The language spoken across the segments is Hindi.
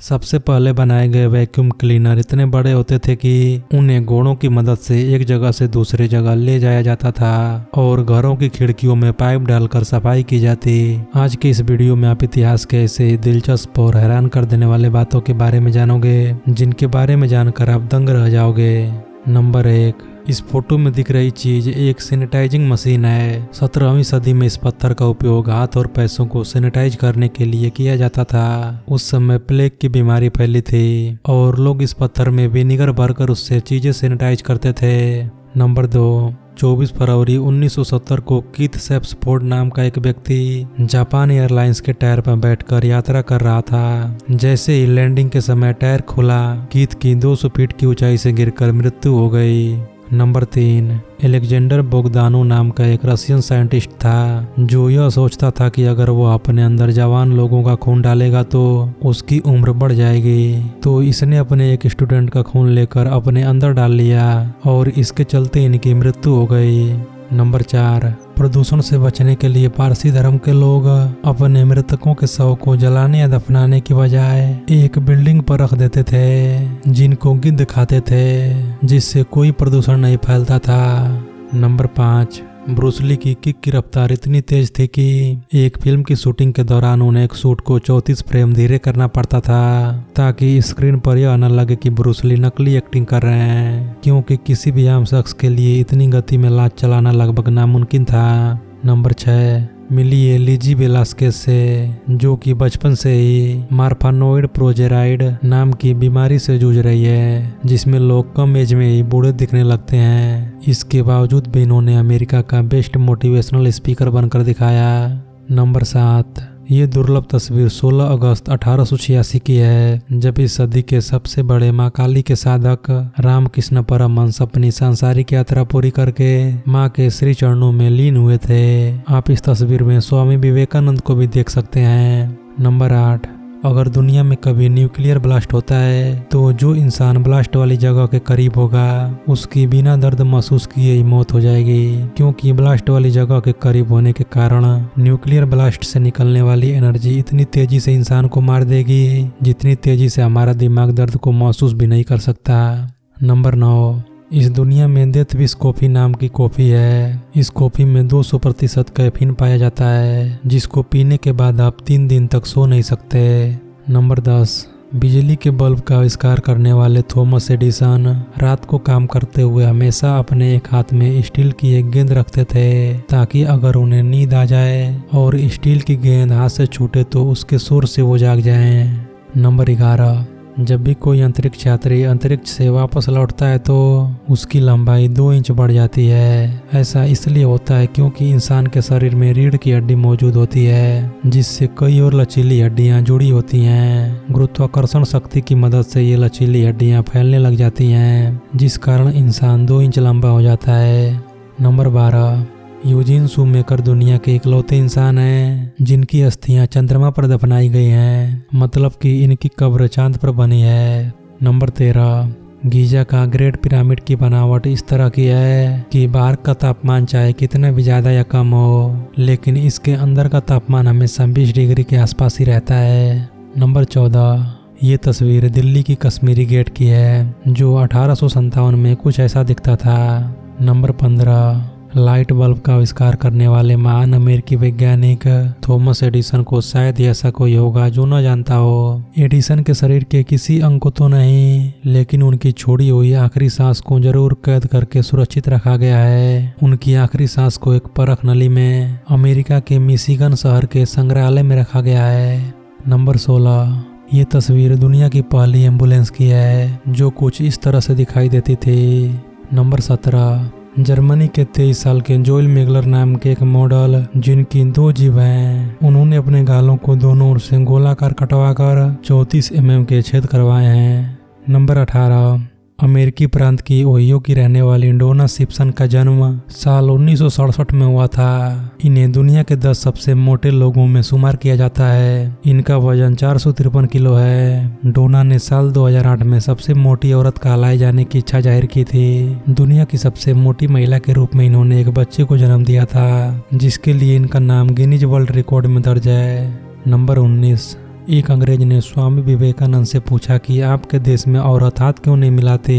सबसे पहले बनाए गए वैक्यूम क्लीनर इतने बड़े होते थे कि उन्हें घोड़ों की मदद से एक जगह से दूसरी जगह ले जाया जाता था और घरों की खिड़कियों में पाइप डालकर सफाई की जाती। आज की इस वीडियो में आप इतिहास के ऐसे दिलचस्प और हैरान कर देने वाले बातों के बारे में जानोगे जिनके बारे में जानकर आप दंग रह जाओगे। नंबर 1, इस फोटो में दिख रही चीज एक सैनिटाइजिंग मशीन है। 17वीं सदी में इस पत्थर का उपयोग हाथ और पैसों को सैनिटाइज करने के लिए किया जाता था। उस समय प्लेग की बीमारी फैली थी और लोग इस पत्थर में विनेगर भरकर उससे चीजें सैनिटाइज करते थे। नंबर 2, 24 फरवरी 1970 को कीथ सेप्सफोर्ड नाम का एक व्यक्ति जापान एयरलाइंस के टायर पर बैठकर यात्रा कर रहा था। जैसे ही लैंडिंग के समय टायर खुला, कीथ की 200 फीट की ऊंचाई से गिरकर मृत्यु हो गई। नंबर 3, एलेक्जेंडर बोगदानो नाम का एक रशियन साइंटिस्ट था जो यह सोचता था कि अगर वो अपने अंदर जवान लोगों का खून डालेगा तो उसकी उम्र बढ़ जाएगी। तो इसने अपने एक स्टूडेंट का खून लेकर अपने अंदर डाल लिया और इसके चलते इनकी मृत्यु हो गई। नंबर 4, प्रदूषण से बचने के लिए पारसी धर्म के लोग अपने मृतकों के शव को जलाने या दफनाने की बजाय एक बिल्डिंग पर रख देते थे जिनको गिद्ध खाते थे, जिससे कोई प्रदूषण नहीं फैलता था। नंबर 5, ब्रूस ली की किक की रफ्तार इतनी तेज थी कि एक फिल्म की शूटिंग के दौरान उन्हें एक शूट को 34 फ्रेम धीरे करना पड़ता था ताकि स्क्रीन पर यह न लगे कि ब्रूस ली नकली एक्टिंग कर रहे हैं, क्योंकि किसी भी आम शख्स के लिए इतनी गति में लात चलाना लगभग नामुमकिन था। नंबर 6, मिलिए लिजी वेलास्केस से, जो कि बचपन से ही मार्फानोइड प्रोजेराइड नाम की बीमारी से जूझ रही है, जिसमें लोग कम एज में ही बूढ़े दिखने लगते हैं। इसके बावजूद भी इन्होंने अमेरिका का बेस्ट मोटिवेशनल स्पीकर बनकर दिखाया। नंबर 7, ये दुर्लभ तस्वीर 16 अगस्त 1886 की है, जब इस सदी के सबसे बड़े माँ काली के साधक रामकृष्ण परमहंस अपनी सांसारिक यात्रा पूरी करके माँ के श्री चरणों में लीन हुए थे। आप इस तस्वीर में स्वामी विवेकानंद को भी देख सकते हैं। नंबर 8, अगर दुनिया में कभी न्यूक्लियर ब्लास्ट होता है तो जो इंसान ब्लास्ट वाली जगह के करीब होगा उसकी बिना दर्द महसूस किए ही मौत हो जाएगी, क्योंकि ब्लास्ट वाली जगह के करीब होने के कारण न्यूक्लियर ब्लास्ट से निकलने वाली एनर्जी इतनी तेजी से इंसान को मार देगी जितनी तेजी से हमारा दिमाग दर्द को महसूस भी नहीं कर सकता। नंबर 9, इस दुनिया में डेथ विश कॉफी नाम की कॉफी है। इस कॉफी में 200% कैफीन पाया जाता है, जिसको पीने के बाद आप 3 दिन तक सो नहीं सकते। नंबर 10, बिजली के बल्ब का आविष्कार करने वाले थॉमस एडिसन रात को काम करते हुए हमेशा अपने एक हाथ में स्टील की एक गेंद रखते थे ताकि अगर उन्हें नींद आ जाए और स्टील की गेंद हाथ से छूटे तो उसके शोर से वो जाग जाएं। नंबर 11, जब भी कोई अंतरिक्ष यात्री अंतरिक्ष से वापस लौटता है तो उसकी लंबाई 2 इंच बढ़ जाती है। ऐसा इसलिए होता है क्योंकि इंसान के शरीर में रीढ़ की हड्डी मौजूद होती है, जिससे कई और लचीली हड्डियां जुड़ी होती हैं। गुरुत्वाकर्षण शक्ति की मदद से ये लचीली हड्डियां फैलने लग जाती हैं, जिस कारण इंसान 2 इंच लंबा हो जाता है। नंबर 12, यूजीन शूमेकर दुनिया के इकलौते इंसान हैं जिनकी अस्थियां चंद्रमा पर दफनाई गई हैं, मतलब कि इनकी कब्र चांद पर बनी है। नंबर 13, गीजा का ग्रेट पिरामिड की बनावट इस तरह की है कि बाहर का तापमान चाहे कितना भी ज़्यादा या कम हो, लेकिन इसके अंदर का तापमान हमेशा 20 डिग्री के आसपास ही रहता है। नंबर 14, ये तस्वीर दिल्ली की कश्मीरी गेट की है जो 1857 में कुछ ऐसा दिखता था। नंबर 15, लाइट बल्ब का आविष्कार करने वाले महान अमेरिकी वैज्ञानिक थॉमस एडिसन को शायद ऐसा कोई होगा जो न जानता हो। एडिसन के शरीर के किसी अंग को तो नहीं, लेकिन उनकी छोड़ी हुई आखिरी सांस को जरूर कैद करके सुरक्षित रखा गया है। उनकी आखिरी सांस को एक परख नली में अमेरिका के मिशिगन शहर के संग्रहालय में रखा गया है। नंबर 16, ये तस्वीर दुनिया की पहली एम्बुलेंस की है जो कुछ इस तरह से दिखाई देती थी। नंबर 17, जर्मनी के 23 साल के जोएल मेगलर नाम के एक मॉडल जिनकी 2 जीभ हैं, उन्होंने अपने गालों को दोनों ओर से गोलाकार कटवाकर 34 mm के छेद करवाए हैं। नंबर 18, अमेरिकी प्रांत की ओहियो की रहने वाली डोना सिम्पसन का जन्म साल 1967 में हुआ था। इन्हें दुनिया के 10 सबसे मोटे लोगों में शुमार किया जाता है। इनका वजन 453 किलो है। डोना ने साल 2008 में सबसे मोटी औरत कहलाए जाने की इच्छा जाहिर की थी। दुनिया की सबसे मोटी महिला के रूप में इन्होंने एक बच्चे को जन्म दिया था, जिसके लिए इनका नाम गिनीज वर्ल्ड रिकॉर्ड में दर्ज है। नंबर 19, एक अंग्रेज ने स्वामी विवेकानंद से पूछा कि आपके देश में औरत हाथ क्यों नहीं मिलाती।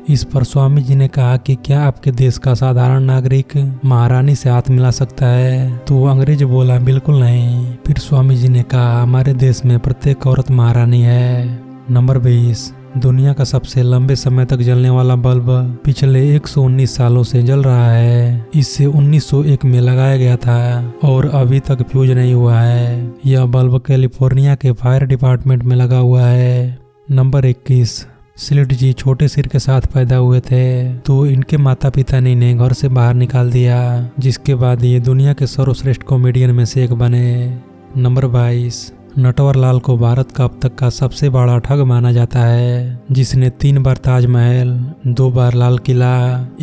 इस पर स्वामी जी ने कहा कि क्या आपके देश का साधारण नागरिक महारानी से हाथ मिला सकता है? तो अंग्रेज बोला बिल्कुल नहीं। फिर स्वामी जी ने कहा हमारे देश में प्रत्येक औरत महारानी है। नंबर 20, दुनिया का सबसे लंबे समय तक जलने वाला बल्ब पिछले 119 सालों से जल रहा है। इसे 1901 में लगाया गया था और अभी तक फ्यूज नहीं हुआ है। यह बल्ब कैलिफोर्निया के फायर डिपार्टमेंट में लगा हुआ है। नंबर 21, स्लिट जी छोटे सिर के साथ पैदा हुए थे, तो इनके माता पिता ने इन्हें घर से बाहर निकाल दिया, जिसके बाद ये दुनिया के सर्वश्रेष्ठ कॉमेडियन में से एक बने। नंबर 22, नटवरलाल को भारत का अब तक का सबसे बड़ा ठग माना जाता है, जिसने 3 बार ताजमहल, 2 बार लाल किला,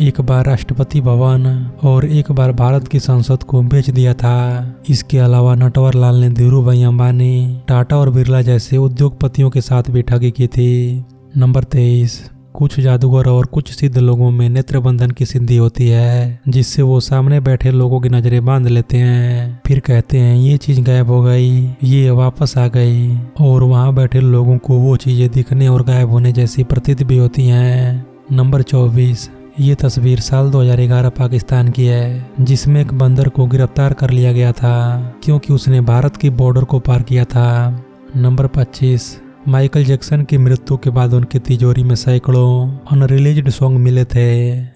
1 बार राष्ट्रपति भवन और 1 बार भारत की संसद को बेच दिया था। इसके अलावा नटवरलाल ने धीरू भाई अंबानी, टाटा और बिरला जैसे उद्योगपतियों के साथ भी ठगी की थी। नंबर 23, कुछ जादूगर और कुछ सिद्ध लोगों में नेत्रबंधन की सिद्धि होती है, जिससे वो सामने बैठे लोगों की नजरें बांध लेते हैं, फिर कहते हैं ये चीज गायब हो गई, ये वापस आ गई, और वहां बैठे लोगों को वो चीजें दिखने और गायब होने जैसी प्रतीत भी होती हैं। नंबर 24, ये तस्वीर साल 2011 पाकिस्तान की है, जिसमें एक बंदर को गिरफ्तार कर लिया गया था क्योंकि उसने भारत की बॉर्डर को पार किया था। नंबर 25, माइकल जैक्सन की मृत्यु के बाद उनकी तिजोरी में सैकड़ों अनरिलीज्ड सॉन्ग मिले थे।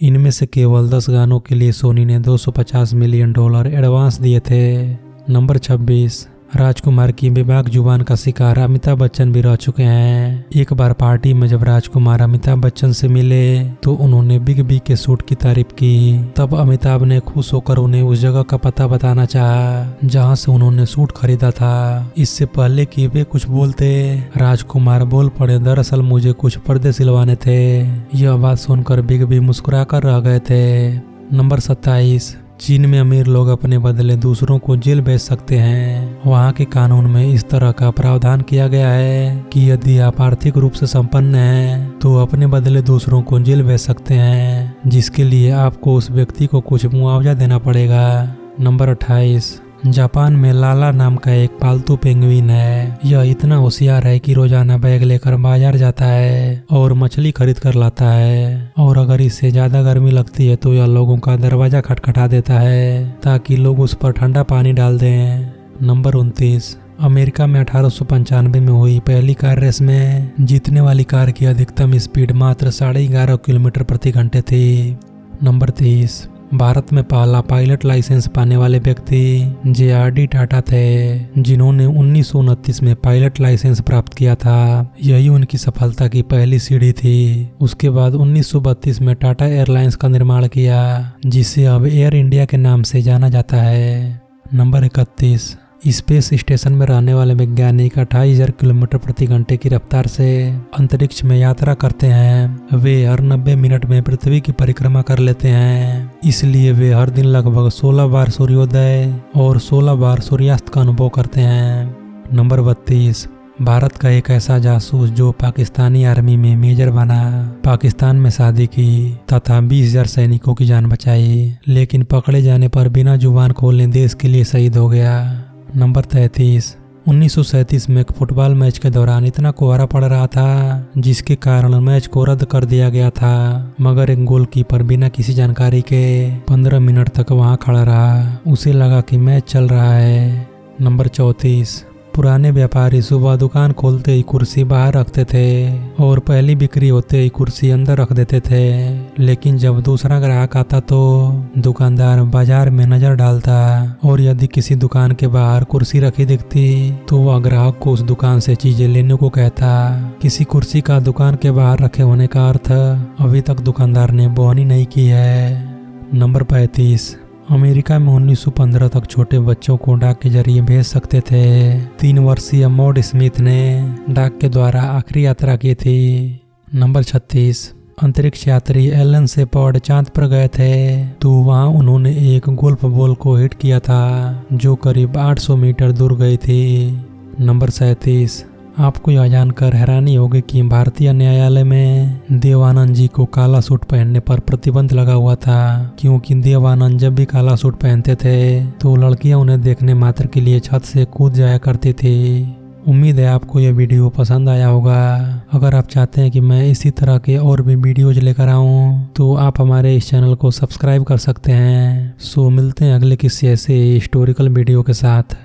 इनमें से केवल 10 गानों के लिए सोनी ने $250 मिलियन एडवांस दिए थे। नंबर 26, राजकुमार की बेबाक जुबान का शिकार अमिताभ बच्चन भी रह चुके हैं। एक बार पार्टी में जब राजकुमार अमिताभ बच्चन से मिले तो उन्होंने बिग बी के सूट की तारीफ की। तब अमिताभ ने खुश होकर उन्हें उस जगह का पता बताना चाहा जहां से उन्होंने सूट खरीदा था। इससे पहले कि वे कुछ बोलते, राजकुमार बोल पड़े, दरअसल मुझे कुछ पर्दे सिलवाने थे। यह बात सुनकर बिग बी मुस्कुरा कर रह गए थे। नंबर 27, चीन में अमीर लोग अपने बदले दूसरों को जेल भेज सकते हैं। वहाँ के कानून में इस तरह का प्रावधान किया गया है कि यदि आप आर्थिक रूप से संपन्न हैं तो अपने बदले दूसरों को जेल भेज सकते हैं, जिसके लिए आपको उस व्यक्ति को कुछ मुआवजा देना पड़ेगा। नंबर 28, जापान में लाला नाम का एक पालतू पेंगुइन है। यह इतना होशियार है कि रोजाना बैग लेकर बाजार जाता है और मछली खरीद कर लाता है, और अगर इससे ज्यादा गर्मी लगती है तो यह लोगों का दरवाजा खटखटा देता है ताकि लोग उस पर ठंडा पानी डाल दें। नंबर 29, अमेरिका में 1895 में हुई पहली कार रेस में जीतने वाली कार की अधिकतम स्पीड मात्र 11.5 किलोमीटर प्रति घंटे थी। नंबर 30, भारत में पहला पायलट लाइसेंस पाने वाले व्यक्ति JRD टाटा थे, जिन्होंने 1929 में पायलट लाइसेंस प्राप्त किया था। यही उनकी सफलता की पहली सीढ़ी थी। उसके बाद 1932 में टाटा एयरलाइंस का निर्माण किया, जिसे अब एयर इंडिया के नाम से जाना जाता है। नंबर 31, स्पेस स्टेशन में रहने वाले वैज्ञानिक 28,000 किलोमीटर प्रति घंटे की रफ्तार से अंतरिक्ष में यात्रा करते हैं। वे हर 90 मिनट में पृथ्वी की परिक्रमा कर लेते हैं, इसलिए वे हर दिन लगभग 16 बार सूर्योदय और 16 बार सूर्यास्त का अनुभव करते हैं। नंबर 32, भारत का एक ऐसा जासूस जो पाकिस्तानी आर्मी में मेजर बना, पाकिस्तान में शादी की तथा 20,000 सैनिकों की जान बचाई, लेकिन पकड़े जाने पर बिना जुबान खोले देश के लिए शहीद हो गया। नंबर 33, 1937 में एक फुटबॉल मैच के दौरान इतना कोहरा पड़ रहा था जिसके कारण मैच को रद्द कर दिया गया था, मगर एक गोलकीपर बिना किसी जानकारी के 15 मिनट तक वहां खड़ा रहा। उसे लगा कि मैच चल रहा है। नंबर 34, पुराने व्यापारी सुबह दुकान खोलते ही कुर्सी बाहर रखते थे और पहली बिक्री होते ही कुर्सी अंदर रख देते थे, लेकिन जब दूसरा ग्राहक आता तो दुकानदार बाजार में नजर डालता और यदि किसी दुकान के बाहर कुर्सी रखी दिखती तो वह ग्राहक को उस दुकान से चीजें लेने को कहता। किसी कुर्सी का दुकान के बाहर रखे होने का अर्थ अभी तक दुकानदार ने बोहनी नहीं की है। नंबर 35, अमेरिका में 1915 तक छोटे बच्चों को डाक के जरिए भेज सकते थे। 3 वर्षीय मॉड स्मिथ ने डाक के द्वारा आखिरी यात्रा की थी। नंबर 36, अंतरिक्ष यात्री एलन शेपर्ड चांद पर गए थे तो वहां उन्होंने एक गोल्फ बॉल को हिट किया था जो करीब 800 मीटर दूर गई थी। नंबर 37, आपको यह जानकर हैरानी होगी कि भारतीय न्यायालय में देवानंद जी को काला सूट पहनने पर प्रतिबंध लगा हुआ था, क्योंकि देवानंद जब भी काला सूट पहनते थे तो लड़कियां उन्हें देखने मात्र के लिए छत से कूद जाया करती थी। उम्मीद है आपको ये वीडियो पसंद आया होगा। अगर आप चाहते हैं कि मैं इसी तरह के और भी वीडियोज लेकर आऊँ तो आप हमारे इस चैनल को सब्सक्राइब कर सकते हैं। सो मिलते हैं अगले किसी ऐसे हिस्टोरिकल वीडियो के साथ।